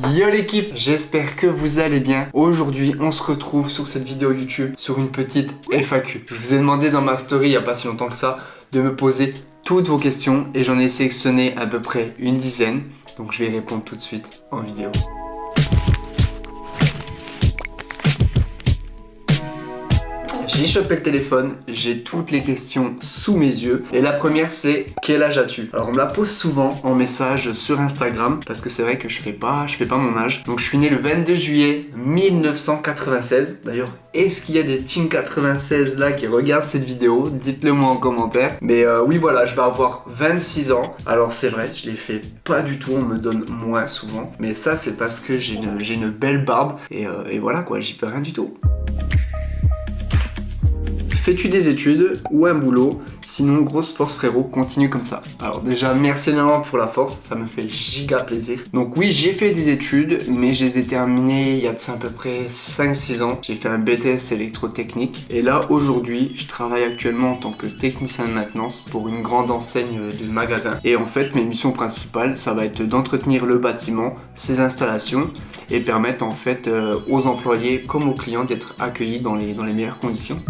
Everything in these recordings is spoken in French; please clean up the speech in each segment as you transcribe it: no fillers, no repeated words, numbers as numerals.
Yo l'équipe, j'espère que vous allez bien. Aujourd'hui, on se retrouve sur cette vidéo YouTube sur une petite FAQ. Je vous ai demandé dans ma story il n'y a pas si longtemps que ça de me poser toutes vos questions et j'en ai sélectionné à peu près une dizaine. Donc je vais y répondre tout de suite en vidéo. J'ai chopé le téléphone, j'ai toutes les questions sous mes yeux. Et la première c'est quel âge as-tu? Alors on me la pose souvent en message sur Instagram parce que c'est vrai que je fais pas mon âge. Donc je suis né le 22 juillet 1996. D'ailleurs, est-ce qu'il y a des Team 96 là qui regardent cette vidéo? Dites-le moi en commentaire. Mais oui voilà, je vais avoir 26 ans. Alors c'est vrai, je les fais pas du tout, on me donne moins souvent. Mais ça c'est parce que j'ai une belle barbe et voilà quoi, j'y peux rien du tout. Fais-tu des études ou un boulot? Sinon, grosse force frérot, continue comme ça. Alors déjà, merci énormément pour la force, ça me fait giga plaisir. Donc oui, j'ai fait des études, mais je les ai terminées il y a de ça à peu près 5-6 ans. J'ai fait un BTS électrotechnique. Et là, aujourd'hui, je travaille actuellement en tant que technicien de maintenance pour une grande enseigne de magasin. Et en fait, mes missions principales, ça va être d'entretenir le bâtiment, ses installations, et permettre en fait aux employés comme aux clients d'être accueillis dans les meilleures conditions.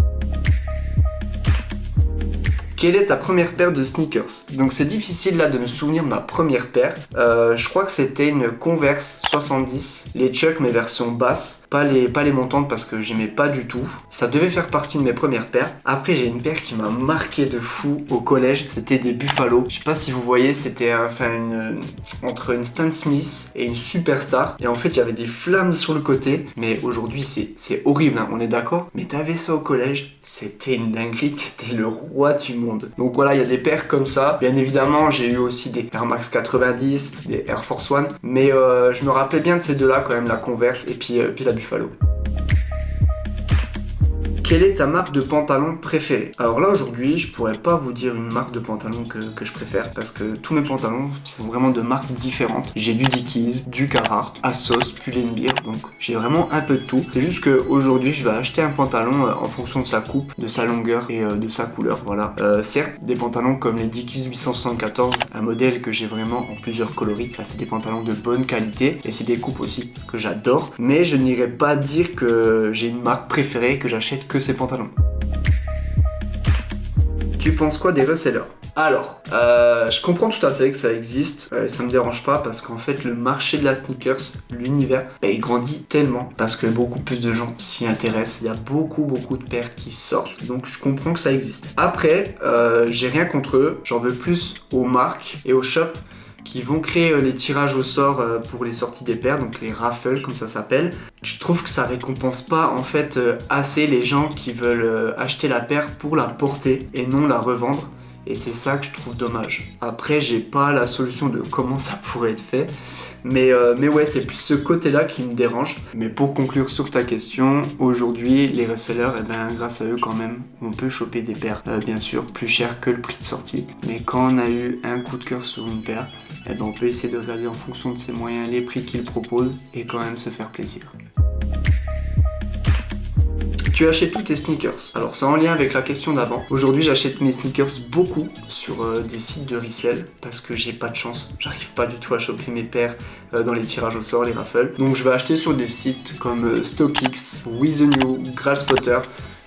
Quelle est ta première paire de sneakers? Donc c'est difficile là de me souvenir de ma première paire. Je crois que c'était une Converse 70, les Chuck mais version basse, pas les montantes parce que j'aimais pas du tout. Ça devait faire partie de mes premières paires. Après j'ai une paire qui m'a marqué de fou au collège, c'était des Buffalo. Je sais pas si vous voyez, c'était entre une Stan Smith et une Superstar. Et en fait il y avait des flammes sur le côté. Mais aujourd'hui c'est horrible, hein, on est d'accord. Mais t'avais ça au collège, c'était une dinguerie, t'étais le roi du monde. Donc voilà, il y a des paires comme ça. Bien évidemment, j'ai eu aussi des Air Max 90, des Air Force One. Mais je me rappelais bien de ces deux-là quand même, la Converse et puis la Buffalo. Quelle est ta marque de pantalon préférée? Alors là aujourd'hui je pourrais pas vous dire une marque de pantalon que je préfère parce que tous mes pantalons sont vraiment de marques différentes. J'ai du Dickies, du Carhartt, Assos, Pull&Bear, donc j'ai vraiment un peu de tout. C'est juste qu'aujourd'hui je vais acheter un pantalon en fonction de sa coupe, de sa longueur et de sa couleur, voilà. Certes des pantalons comme les Dickies 874, un modèle que j'ai vraiment en plusieurs coloris, là c'est des pantalons de bonne qualité et c'est des coupes aussi que j'adore, mais je n'irai pas dire que j'ai une marque préférée, que j'achète que ces pantalons. Tu penses quoi des resellers? Alors, je comprends tout à fait que ça existe, ça me dérange pas parce qu'en fait le marché de la sneakers, l'univers, il grandit tellement parce que beaucoup plus de gens s'y intéressent. Il y a beaucoup de paires qui sortent, donc je comprends que ça existe. Après, j'ai rien contre eux, j'en veux plus aux marques et aux shops qui vont créer les tirages au sort pour les sorties des paires, donc les raffles comme ça s'appelle. Je trouve que ça récompense pas en fait assez les gens qui veulent acheter la paire pour la porter et non la revendre. Et c'est ça que je trouve dommage. Après, j'ai pas la solution de comment ça pourrait être fait. Mais ouais, c'est plus ce côté-là qui me dérange. Mais pour conclure sur ta question, aujourd'hui, les resellers, grâce à eux quand même, on peut choper des paires, bien sûr, plus chères que le prix de sortie. Mais quand on a eu un coup de cœur sur une paire, on peut essayer de regarder en fonction de ses moyens les prix qu'ils proposent et quand même se faire plaisir. Tu achètes tous tes sneakers? Alors c'est en lien avec la question d'avant. Aujourd'hui j'achète mes sneakers beaucoup sur des sites de resell parce que j'ai pas de chance. J'arrive pas du tout à choper mes paires dans les tirages au sort, les raffles. Donc je vais acheter sur des sites comme StockX, With The New, GralSpotter,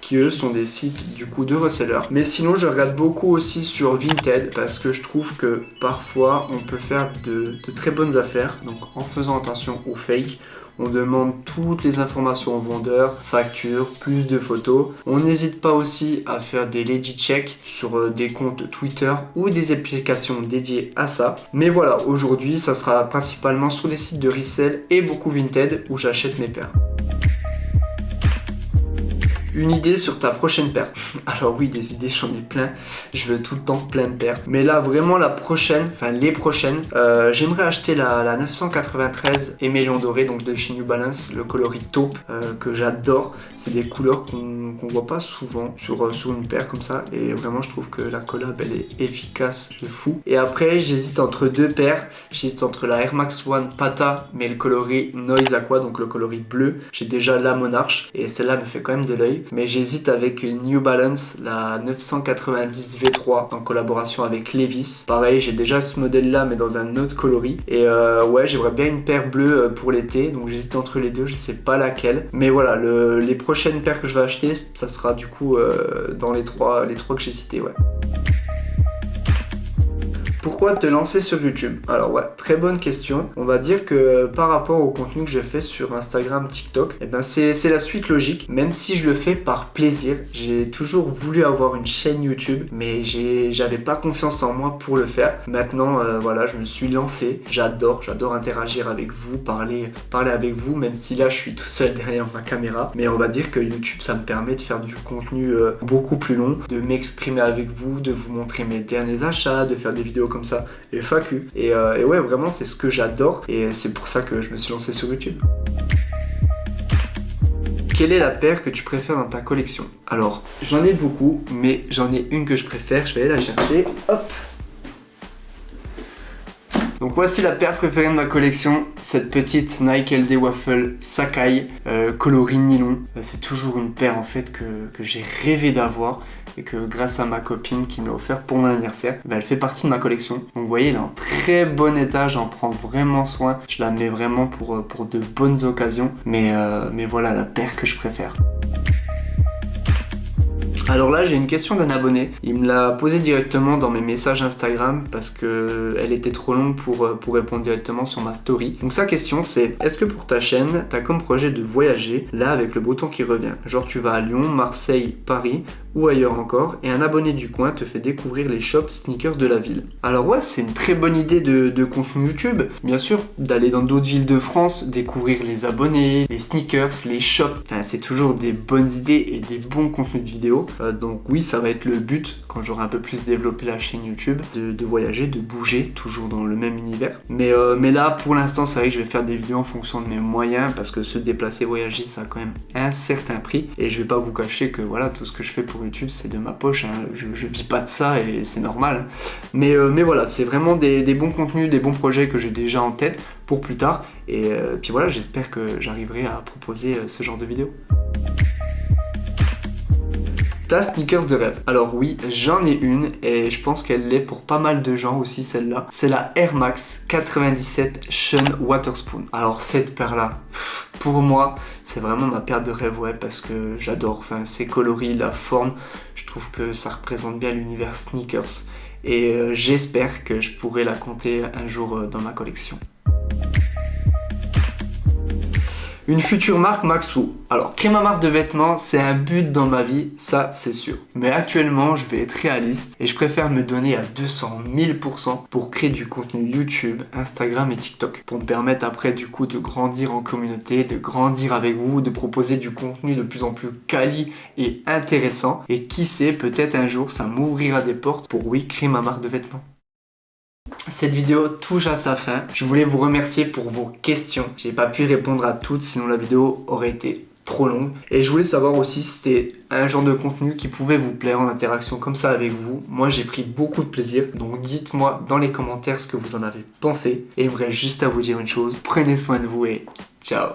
qui eux sont des sites du coup de resellers. Mais sinon je regarde beaucoup aussi sur Vinted parce que je trouve que parfois on peut faire de très bonnes affaires. Donc en faisant attention aux fakes. On demande toutes les informations au vendeur, factures, plus de photos. On n'hésite pas aussi à faire des legit checks sur des comptes Twitter ou des applications dédiées à ça. Mais voilà, aujourd'hui, ça sera principalement sur des sites de resell et beaucoup Vinted où j'achète mes paires. Une idée sur ta prochaine paire? Alors oui, des idées, j'en ai plein. Je veux tout le temps plein de paires. Mais là, vraiment la prochaine, les prochaines, j'aimerais acheter la 993 émélion doré, donc de chez New Balance, le coloris taupe, que j'adore. C'est des couleurs qu'on voit pas souvent sur une paire comme ça. Et vraiment, je trouve que la collab, elle est efficace de fou. Et après, j'hésite entre deux paires. J'hésite entre la Air Max One Pata, mais le coloris Noise Aqua, donc le coloris bleu. J'ai déjà la Monarch, et celle-là me fait quand même de l'œil. pareil, mais j'hésite avec une New Balance, la 990 V3 en collaboration avec Levi's. Pareil, j'ai déjà ce modèle là mais dans un autre coloris et ouais, j'aimerais bien une paire bleue pour l'été, donc j'hésite entre les deux, je sais pas laquelle, mais voilà, les prochaines paires que je vais acheter, ça sera du coup dans les trois que j'ai cités, ouais. Pourquoi te lancer sur YouTube? Alors ouais, très bonne question. On va dire que par rapport au contenu que je fais sur Instagram, TikTok, eh ben c'est la suite logique, même si je le fais par plaisir. J'ai toujours voulu avoir une chaîne YouTube, mais j'avais pas confiance en moi pour le faire. Maintenant, voilà, je me suis lancé. J'adore interagir avec vous, parler avec vous, même si là je suis tout seul derrière ma caméra. Mais on va dire que YouTube, ça me permet de faire du contenu beaucoup plus long, de m'exprimer avec vous, de vous montrer mes derniers achats, de faire des vidéos comme ça, FAQ. Et ouais, vraiment, c'est ce que j'adore et c'est pour ça que je me suis lancé sur YouTube. Quelle est la paire que tu préfères dans ta collection? Alors, j'en ai beaucoup, mais j'en ai une que je préfère, je vais aller la chercher. Hop! Donc voici la paire préférée de ma collection, cette petite Nike LD Waffle Sacai coloris nylon. C'est toujours une paire en fait que j'ai rêvé d'avoir et que grâce à ma copine qui me l'a offert pour mon anniversaire, elle fait partie de ma collection. Donc vous voyez, elle est en très bon état, j'en prends vraiment soin. Je la mets vraiment pour de bonnes occasions, mais voilà la paire que je préfère. Alors là, j'ai une question d'un abonné. Il me l'a posée directement dans mes messages Instagram parce que elle était trop longue pour répondre directement sur ma story. Donc sa question c'est: est-ce que pour ta chaîne, t'as comme projet de voyager là avec le beau temps qui revient? Genre tu vas à Lyon, Marseille, Paris ou ailleurs encore et un abonné du coin te fait découvrir les shops sneakers de la ville. Alors ouais, c'est une très bonne idée de contenu YouTube. Bien sûr, d'aller dans d'autres villes de France, découvrir les abonnés, les sneakers, les shops. Enfin, c'est toujours des bonnes idées et des bons contenus de vidéos. Donc oui, ça va être le but quand j'aurai un peu plus développé la chaîne YouTube, de voyager, de bouger, toujours dans le même univers. Mais là, pour l'instant, c'est vrai que je vais faire des vidéos en fonction de mes moyens parce que se déplacer, voyager, ça a quand même un certain prix. Et je vais pas vous cacher que voilà, tout ce que je fais pour YouTube, c'est de ma poche. Hein. Je vis pas de ça et c'est normal. Mais voilà, c'est vraiment des bons contenus, des bons projets que j'ai déjà en tête pour plus tard. Et puis voilà, j'espère que j'arriverai à proposer ce genre de vidéos. Ta sneakers de rêve. Alors oui, j'en ai une et je pense qu'elle l'est pour pas mal de gens aussi celle-là. C'est la Air Max 97 Shun Waterspoon. Alors cette paire-là, pour moi, c'est vraiment ma paire de rêve, ouais, parce que j'adore. Enfin, ses coloris, la forme, je trouve que ça représente bien l'univers sneakers. Et j'espère que je pourrai la compter un jour dans ma collection. Une future marque Maxwoo. Alors, créer ma marque de vêtements, c'est un but dans ma vie, ça c'est sûr. Mais actuellement, je vais être réaliste et je préfère me donner à 200 000% pour créer du contenu YouTube, Instagram et TikTok. Pour me permettre après du coup de grandir en communauté, de grandir avec vous, de proposer du contenu de plus en plus quali et intéressant. Et qui sait, peut-être un jour, ça m'ouvrira des portes pour oui, créer ma marque de vêtements. Cette vidéo touche à sa fin. Je voulais vous remercier pour vos questions. J'ai pas pu répondre à toutes, sinon la vidéo aurait été trop longue. Et je voulais savoir aussi si c'était un genre de contenu qui pouvait vous plaire en interaction comme ça avec vous. Moi, j'ai pris beaucoup de plaisir. Donc dites-moi dans les commentaires ce que vous en avez pensé. Et il me reste juste à vous dire une chose. Prenez soin de vous et ciao!